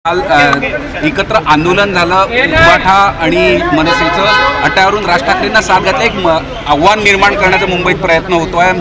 काल एकत्र आंदोलन झालं. उबाठा आणि मनसेचं अट्ट्यावरून राज ठाकरेंना साथ घातली. एक आव्हान निर्माण करण्याचा मुंबईत प्रयत्न होतो आहे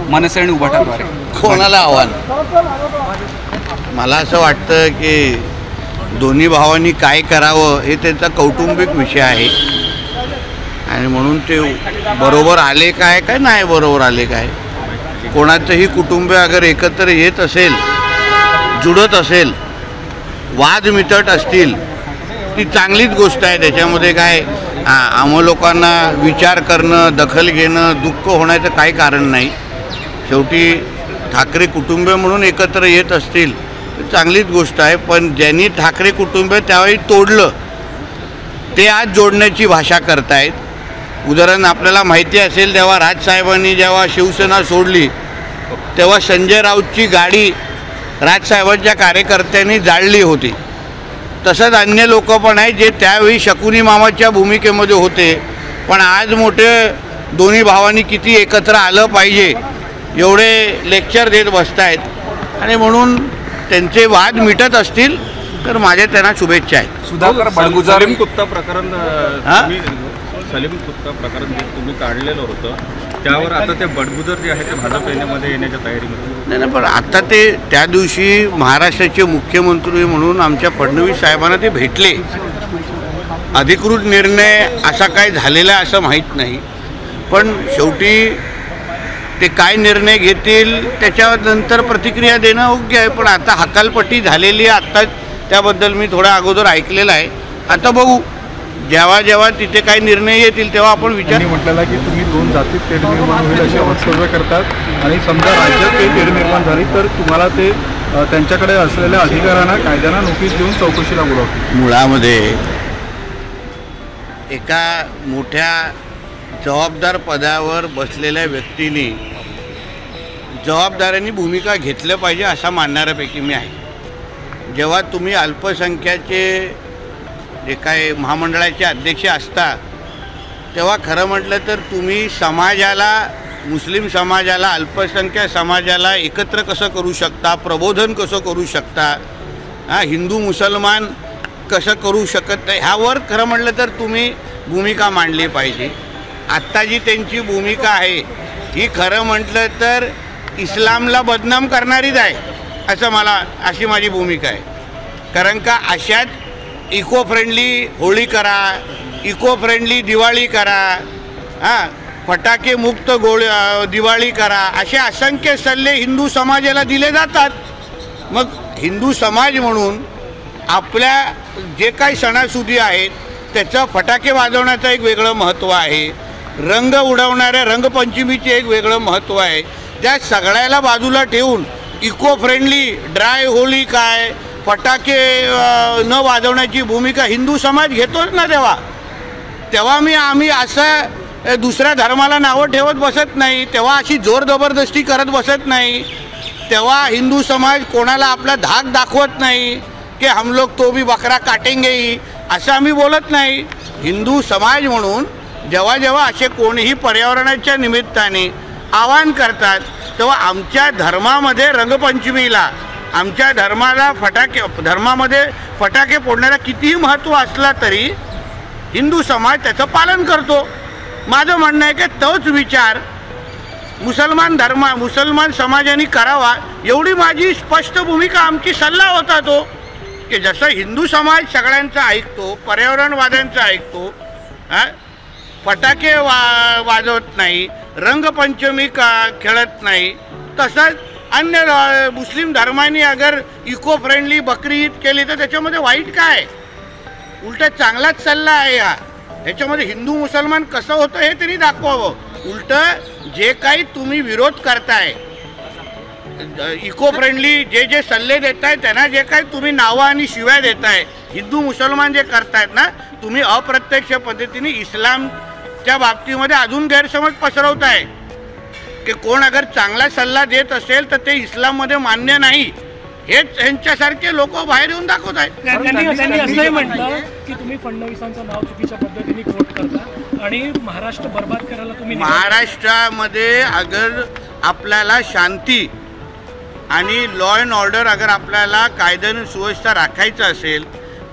मनसे आणि उबाठाद्वारे. कोणाला आव्हान? मला असं वाटतं की दोन्ही भावांनी काय करावं हे त्यांचा कौटुंबिक विषय आहे आणि म्हणून ते बरोबर आले काय काय नाही बरोबर आले काय. कोणाचंही कुटुंब अगर एकत्र येत असेल, जुळत असेल, वाद मिटत असतील, ती चांगलीच गोष्ट आहे. त्याच्यामध्ये काय आम्हा लोकांना विचार करणं, दखल घेणं, दुःख होण्याचं काही कारण नाही. शेवटी ठाकरे कुटुंब म्हणून एकत्र येत असतील तर चांगलीच गोष्ट आहे. पण ज्यांनी ठाकरे कुटुंब त्यावेळी तोडलं ते आज जोडण्याची भाषा करतायत. उदाहरण आपल्याला माहिती असेल, तेव्हा राजसाहेबांनी जेव्हा शिवसेना सोडली तेव्हा संजय राऊतची गाडी राजसाहेबांच्या कार्यकर्त्यांनी जाळली होती. तसंच अन्य लोक पण आहेत जे त्यावेळी शकुनी मामाच्या भूमिकेमध्ये होते. पण आज मोठे दोन्ही भावांनी किती एकत्र आलं पाहिजे एवढे लेक्चर देत बसत आहेत आणि म्हणून त्यांचे वाद मिटत असतील तर माझ्या त्यांना शुभेच्छा आहेत. सुधाकर बडगुजर सलीम कुत्ता प्रकरण जे तुम्ही काढलेलं होतं त्यावर आता ते बडगुजर जे आहे ते भाजप येण्याच्या तयारीमध्ये नाही. पण आता ते त्या दिवशी महाराष्ट्राचे मुख्यमंत्री म्हणून आमच्या फडणवीस साहेबांना ते भेटले. अधिकृत निर्णय असा काय झालेला असं माहीत नाही. पण शेवटी ते काय निर्णय घेतील त्याच्यानंतर प्रतिक्रिया देणं योग्य आहे. पण आता हकालपट्टी झालेली आहे. आत्ताच त्याबद्दल मी थोडा अगोदर ऐकलेलं आहे. आता बघू, जेव्हा जेव्हा तिथे काही निर्णय येतील तेव्हा आपण विचार. म्हटलेला की तुम्ही दोन जातीत तेढ निर्माण होईल अशी वक्तव्य करतात आणि समजा राज्यात काही तेढ निर्माण झाली तर तुम्हाला ते त्यांच्याकडे असलेल्या अधिकाऱ्यांना कायद्यानं नोटीस देऊन चौकशीला बोलावतील. मुळामध्ये एका मोठ्या जबाबदार पदावर बसलेल्या व्यक्तीने जबाबदाऱ्यांनी भूमिका घेतलं पाहिजे असा मानणाऱ्यापैकी मी आहे. जेव्हा तुम्ही अल्पसंख्याचे जे काय महामंडळाचे अध्यक्ष असता तेव्हा खरं म्हटलं तर तुम्ही समाजाला, मुस्लिम समाजाला, अल्पसंख्याक समाजाला एकत्र कसं करू शकता, प्रबोधन कसं करू शकता, हिंदू मुसलमान कसं करू शकत नाही, ह्यावर खरं म्हटलं तर तुम्ही भूमिका मांडली पाहिजे. आत्ता जी त्यांची भूमिका आहे ही खरं म्हटलं तर इस्लामला बदनाम करणारीच आहे अशी माझी भूमिका आहे. कारण का अशाच इको फ्रेंडली होळी करा, इको फ्रेंडली दिवाळी करा, फटाके मुक्त दिवाळी करा, असे असंख्य सल्ले हिंदू समाजाला दिले जातात. मग हिंदू समाज म्हणून आपल्या जे काही सणासुदी आहेत त्याचं फटाके वाजवण्याचं एक वेगळं महत्त्व आहे. रंग उडवणाऱ्या रंगपंचमीचे एक वेगळं महत्त्व आहे. त्या सगळ्याला बाजूला ठेवून इको फ्रेंडली ड्राय होळी काय, फटाके न वाजवण्याची भूमिका हिंदू समाज घेतोच ना. तेव्हा आम्ही असं दुसऱ्या धर्माला नावं ठेवत बसत नाही. तेव्हा अशी जोर जबरदस्ती करत बसत नाही. तेव्हा हिंदू समाज कोणाला आपला धाक दाखवत नाही की हम लोग तो भी बकरा काटेंगे ही, असं आम्ही बोलत नाही. हिंदू समाज म्हणून जेव्हा जेव्हा असे कोणीही पर्यावरणाच्या निमित्ताने आवाहन करतात तेव्हा आमच्या धर्मामध्ये रंगपंचमीला, आमच्या धर्मामध्ये फटाके फोडण्याला कितीही महत्त्व असला तरी हिंदू समाज त्याचं पालन करतो. माझं म्हणणं आहे की तोच विचार मुसलमान समाजाने करावा एवढी माझी स्पष्ट भूमिका, आमची सल्ला होता तो की जसं हिंदू समाज सगळ्यांचं ऐकतो, पर्यावरणवाद्यांचं ऐकतो, फटाके वाजवत नाही, रंगपंचमी खेळत नाही, तसंच अन्य मुस्लिम धर्मांनी अगर इको फ्रेंडली बकरी ईद केली तर त्याच्यामध्ये वाईट काय? उलटा चांगलाच सल्ला आहे हा. ह्याच्यामध्ये हिंदू मुसलमान कसं होतं हे त्यांनी दाखवावं. उलटं जे काही तुम्ही विरोध करताय, इको फ्रेंडली जे सल्ले देताय, त्यांना जे काही तुम्ही नावं आणि शिव्या देताय, हिंदू मुसलमान जे करतायत ना, तुम्ही अप्रत्यक्ष पद्धतीने इस्लामच्या बाबतीमध्ये अजून गैरसमज पसरवताय की कोण अगर चांगला सल्ला देत असेल तर ते इस्लाममध्ये मान्य नाही. हेच यांच्यासारखे लोक बाहेर येऊन दाखवत आहेत. त्यांनी असंही म्हटलं की तुम्ही फडणवीसांचं नाव चुकीच्या पद्धतीने कोट करता आणि महाराष्ट्र बर्बाद करायला तुम्ही. महाराष्ट्रामध्ये अगर आपल्याला शांती आणि लॉ अँड ऑर्डर अगर आपल्याला कायद्याने सुव्यवस्था राखायचं असेल,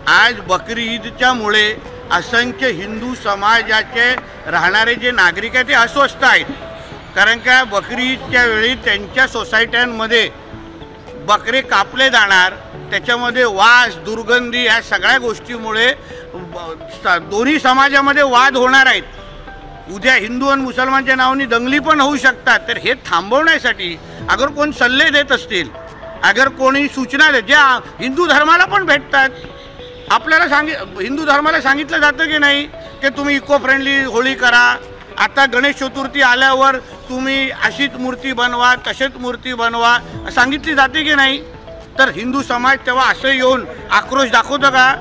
आज बकरी ईदच्यामुळे असंख्य हिंदू समाजाचे राहणारे जे नागरिक आहेत ते अस्वस्थ आहेत. कारण का बकरी ईदच्या वेळी त्यांच्या सोसायट्यांमध्ये बकरे कापले जाणार, त्याच्यामध्ये वास दुर्गंधी या सगळ्या गोष्टीमुळे दोन्ही समाजामध्ये वाद होणार आहेत. उद्या हिंदू आणि मुसलमानच्या नावाने दंगली पण होऊ शकतात. तर हे थांबवण्यासाठी अगर कोण सल्ले देत असतील, अगर कोणी सूचना देत, ज्या हिंदू धर्माला पण भेटतात, आपल्याला हिंदू धर्माला सांगितलं जातं की नाही की तुम्ही इको फ्रेंडली होळी करा, आता गणेश चतुर्थी आल्यावर तुम्ही अशीच मूर्ती बनवा, तशीच मूर्ती बनवा, सांगितली जाते की नाही. तर हिंदू समाज तेव्हा असं येऊन आक्रोश दाखवतो का,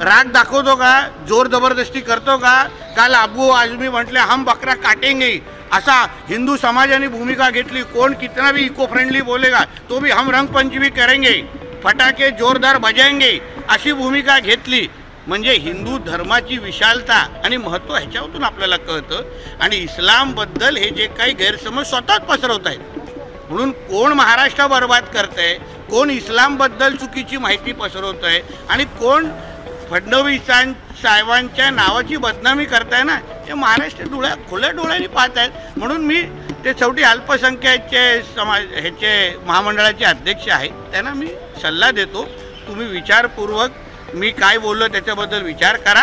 राग दाखवतो का, जोर जबरदस्ती करतो का. काल अबू आझमी म्हटले हम बकरा काटेंगे, असा हिंदू समाजाने भूमिका घेतली. कोण कितना भी इको फ्रेंडली बोलेगा तो भी हम रंगपंचमी करेंगे, फटाके जोरदार बजाएंगे, अशी भूमिका घेतली. म्हणजे हिंदू धर्माची विशालता आणि महत्त्व ह्याच्यातून आपल्याला कळतं. आणि इस्लामबद्दल हे जे काही गैरसमज स्वतःच पसरवत आहेत, म्हणून कोण महाराष्ट्र बर्बाद करत आहे, कोण इस्लामबद्दल चुकीची माहिती पसरवत आहे आणि कोण फडणवीस साहेबांच्या नावाची बदनामी करताय ना, हे महाराष्ट्र खुल्या डोळ्यांनी पाहत आहेत. म्हणून मी ते शेवटी अल्पसंख्याकचे ह्याचे महामंडळाचे अध्यक्ष आहेत, त्यांना मी सल्ला देतो, तुम्ही विचारपूर्वक मी काय बोललो त्याच्याबद्दल विचार करा.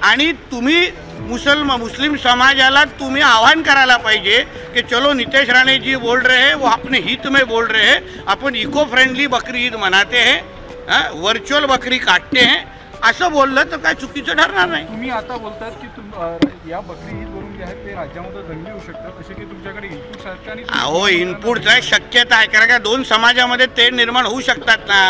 आणि तुम्ही मुस्लिम समाजाला तुम्ही आह्वान करायला पाहिजे कि चलो नितेश राणे जी बोल रहे हैं वो अपने हित में बोल रहे हैं, अपन इको फ्रेंडली बकरी ईद मनाते हैं, वर्चुअल बकरी काटते हैं, असं बोललं तर काय चुकीचं ठरणार नाही. तुम्ही आता बोलतात की या बकरी ईदवरून जे आहे ते राज्यामध्ये दंगली होऊ शकतात, असे की तुमच्याकडे इनपुट्स आहेत का? आणि अहो इनपुटचा शक्यता आहे, कारण का दोन समाजामध्ये तेढ निर्माण होऊ शकतात ना.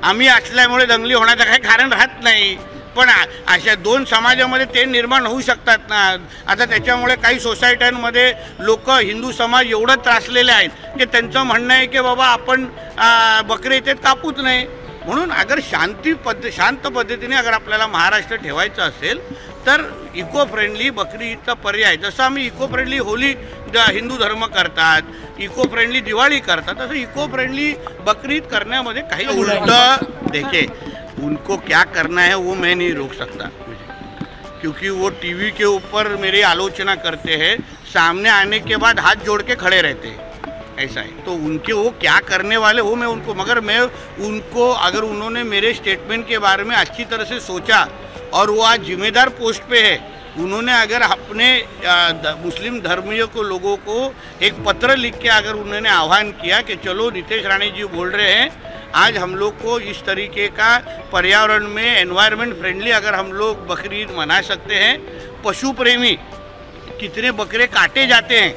आम्ही असल्यामुळे दंगली होण्याचं काही कारण राहत नाही, पण अशा दोन समाजामध्ये तेढ निर्माण होऊ शकतात ना. आता त्याच्यामुळे काही सोसायट्यांमध्ये लोक हिंदू समाज एवढं त्रासलेले आहेत की त्यांचं म्हणणं आहे की बाबा आपण बकरे इथे कापूच नाही. म्हणून अगर शांत पद्धतीने अगर आपल्याला महाराष्ट्र ठेवायचं असेल तर इको फ्रेंडली बकरी ईदचा पर्याय, जसं आम्ही इको फ्रेंडली होली हिंदू धर्म करतात, इको फ्रेंडली दिवाळी करतात, तसं इको फ्रेंडली बकरी ईद करण्यामध्ये काही उलट देखे. उनको क्या करना है वो मैं नहीं रोक सकता, क्योंकि वो टीवी के ऊपर मेरी आलोचना करते हैं, सामने आने के बाद हाथ जोड़ के खड़े रहते हैं, ऐसा है. तो उनके वो क्या करने वाले हो मैं उनको, मगर मैं उनको अगर उन्होंने मेरे स्टेटमेंट के बारे में अच्छी तरह से सोचा और वो आज जिम्मेदार पोस्ट पे है, उन्होंने अगर अपने मुस्लिम धर्मीय को लोगों को एक पत्र लिख के अगर उन्होंने आह्वान किया कि चलो नितेश राणे जी बोल रहे हैं, आज हम लोग को इस तरीके का पर्यावरण में एनवायरनमेंट फ्रेंडली अगर हम लोग बकरी ईद मना सकते हैं, पशु प्रेमी कितने बकरे काटे जाते हैं,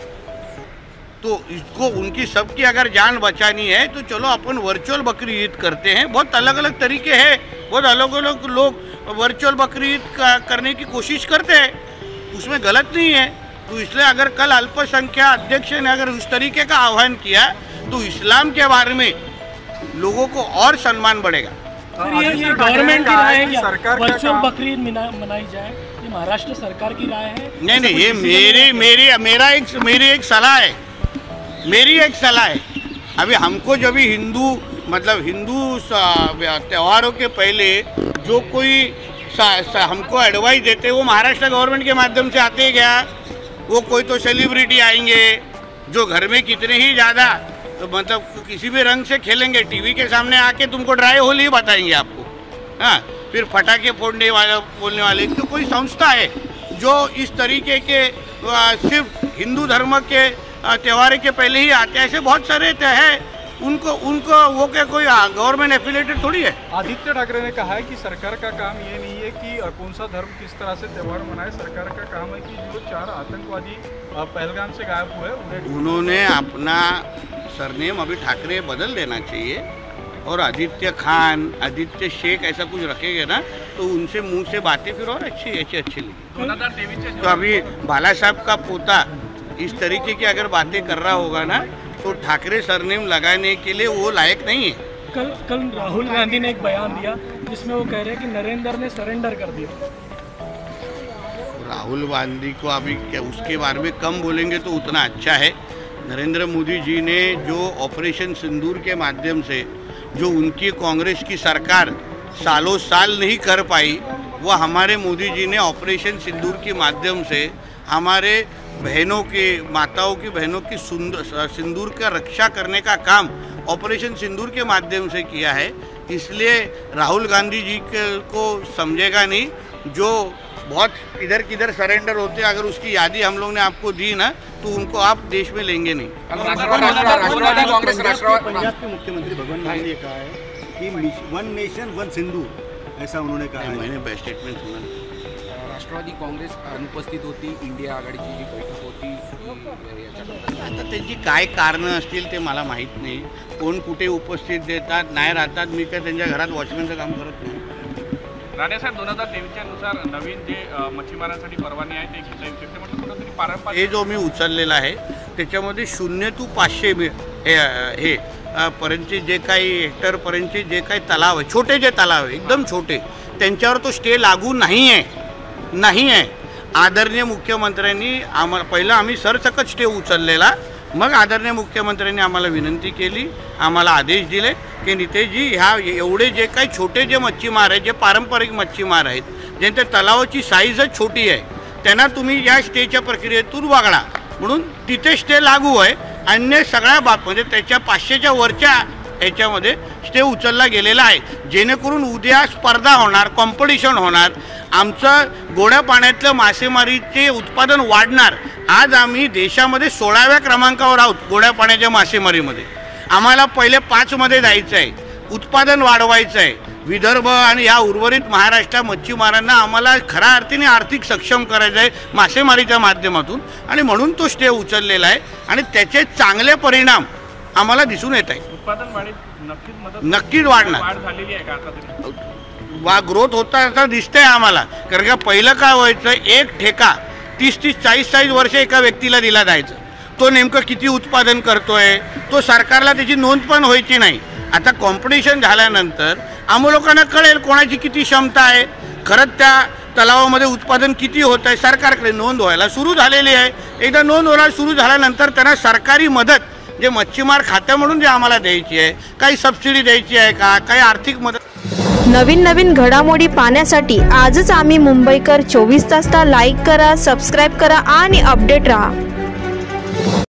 तो इसको उनकी सबकी अगर जान बचानी है तो चलो अपन वर्चुअल बकरी ईद करते हैं. बहुत अलग अलग तरीके हैं, बहुत अलग अलग लोग वर्चुअल बकरी ईद करने की कोशिश करते हैं, उसमें गलत नहीं है. तो इसलिए अगर कल अल्पसंख्यक अध्यक्ष ने अगर उस तरीके का आह्वान किया तो इस्लाम के बारे में लोगों को और सम्मान बढ़ेगा. ये गवर्नमेंट की राय है क्या वर्चुअल बकरी ईद मनाई जाए, ये महाराष्ट्र सरकार की राय है? नहीं, ये मेरी एक सलाह है, मेरी एक सलाह है. अभी हमको जब भी हिंदू त्योहारों के पहले जो कोई हमको एडवाइस देते वो महाराष्ट्र गवर्नमेंट के माध्यम से आते हैं क्या? वो कोई तो सेलिब्रिटी आएंगे जो घर में कितने ही ज़्यादा तो मतलब किसी भी रंग से खेलेंगे, टीवी के सामने आके तुमको ड्राई होली बताएंगे आपको. हाँ, फिर पटाखे बोलने वाले तो कोई संस्था है जो इस तरीके के सिर्फ हिंदू धर्म के त्योहार के पहले ही आते हैं. ऐसे बहुत सारे हैं, उनको वो क्या कोई गवर्नमेंट एफिलेटेड थोड़ी है. आदित्य ठाकरे ने कहा है कि सरकार का काम ये नहीं है कि कौन सा धर्म किस तरह से त्यौहार मनाए, सरकार का काम है कि जो 4 आतंकवादी पहलगाम से गायब हुए उन्होंने अपना सरनेम अभी ठाकरे बदल देना चाहिए और आदित्य खान, आदित्य शेख ऐसा कुछ रखेंगे ना तो उनसे मुंह से बातें फिर और अच्छी लगी. तो अभी बाला साहब का पोता इस तरीके की अगर बातें कर रहा होगा ना तो ठाकरे सरनेम लगाने के लिए वो लायक नहीं है. कल राहुल गांधी ने एक बयान दिया जिसमें वो कह रहे हैं कि नरेंद्र ने सरेंडर कर दिया. राहुल गांधी को अभी क्या उसके बारे में कम बोलेंगे तो उतना अच्छा है. नरेंद्र मोदी जी ने जो ऑपरेशन सिंदूर के माध्यम से जो उनकी कांग्रेस की सरकार सालों साल नहीं कर पाई, वह हमारे मोदी जी ने ऑपरेशन सिंदूर के माध्यम से हमारे बहनों के माताओं की बहनों की सिंदूर का रक्षा करने का काम ऑपरेशन सिंदूर के माध्यम से किया है। इसलिए राहुल गांधी जी को समझेगा नहीं, जो बहुत इधर किधर सरेंडर होते, अगर उसकी यादी हम लोग ने आपको दी ना तो उनको आप देश में लेंगे नहीं। राष्ट्रवादी काँग्रेस पंजाब के मुख्यमंत्री भगवंत मान ने कहा है कि वन नेशन वन सिंधु, ऐसा उन्होंने कहा है। मैंने बेस्ट स्टेटमेंट सुना। राष्ट्रवादी काँग्रेस अनुपस्थित होती, इंडिया आघाडीची जी बैठक होती, आता त्याची काय कारणं असतील ते मला माहीत नाही, कोण कुठे उपस्थित देतात नाही राहतात, मी काय त्यांच्या घरात वॉचमॅनचं काम करत नाही। राणेसाहेब 2023 नुसार नवीन जे मच्छीमारांसाठी परवाने आहे ते घेता येऊ शकते, म्हटलं कुठंतरी पारंपरिक हे जो मी उचललेला आहे त्याच्यामध्ये 0 ते 500 हे पर्यंतचे जे काही हेक्टरपर्यंतचे जे काही तलाव आहे, छोटे जे तलाव आहे एकदम छोटे, त्यांच्यावर तो स्टे लागू नाही आहे। आदरणीय मुख्यमंत्र्यांनी आम्हाला पहिलं आम्ही सरसकट स्टे उचललेला, मग आदरणीय मुख्यमंत्र्यांनी आम्हाला विनंती केली, आम्हाला आदेश दिले की नितेशजी ह्या एवढे जे काही छोटे जे मच्छीमार आहेत, जे पारंपरिक मच्छीमार आहेत, ज्यांच्या तलावाची साईजच छोटी आहे, त्यांना तुम्ही या स्टेच्या प्रक्रियेतून वगळा, म्हणून तिथे स्टे लागू आहे। अन्य सगळ्या म्हणजे त्याच्या 500च्या वरच्या ह्याच्यामध्ये स्टे उचलला गेलेला आहे, जेणेकरून उद्या स्पर्धा होणार, कॉम्पिटिशन होणार, आमचं गोड्या पाण्यातलं मासेमारीचे उत्पादन वाढणार। आज आम्ही देशामध्ये 16व्या क्रमांकावर आहोत गोड्या पाण्याच्या मासेमारीमध्ये। आम्हाला पहिले 5 मध्ये जायचं आहे, उत्पादन वाढवायचं आहे। विदर्भ आणि या उर्वरित महाराष्ट्र मच्छीमारांना आम्हाला खऱ्या अर्थाने आर्थिक सक्षम करायचं आहे मासेमारीच्या माध्यमातून, आणि म्हणून तो स्टे उचललेला आहे आणि त्याचे चांगले परिणाम आम्हाला दिसून येत आहे। उत्पादन वाढीत नक्कीच वाढणार, वाढ झालेली आहे का आता तरी? ग्रोथ होता दिसतंय आम्हाला। कारण का पहिलं काय व्हायचं, एक ठेका 30-40 वर्ष एका व्यक्तीला दिला जायचं, तो नेमकं किती उत्पादन करतोय तो सरकारला त्याची नोंद पण व्हायची नाही। आता कॉम्पिटिशन झाल्यानंतर आम्हा लोकांना कळेल कोणाची किती क्षमता आहे, खरंच त्या तलावामध्ये उत्पादन किती होत आहे, सरकारकडे नोंद व्हायला सुरू झालेली आहे। एकदा नोंद व्हायला सुरू झाल्यानंतर त्यांना सरकारी मदत जे मच्छीमार खातं म्हणून जे आम्हाला द्यायची आहे, काही सबसिडी द्यायची आहे का, काही आर्थिक मदत। नवीन घडामोडी पाहण्यासाठी आजच आम्ही मुंबईकर 24 तासला लाईक करा, सबस्क्राईब करा आणि अपडेट रहा।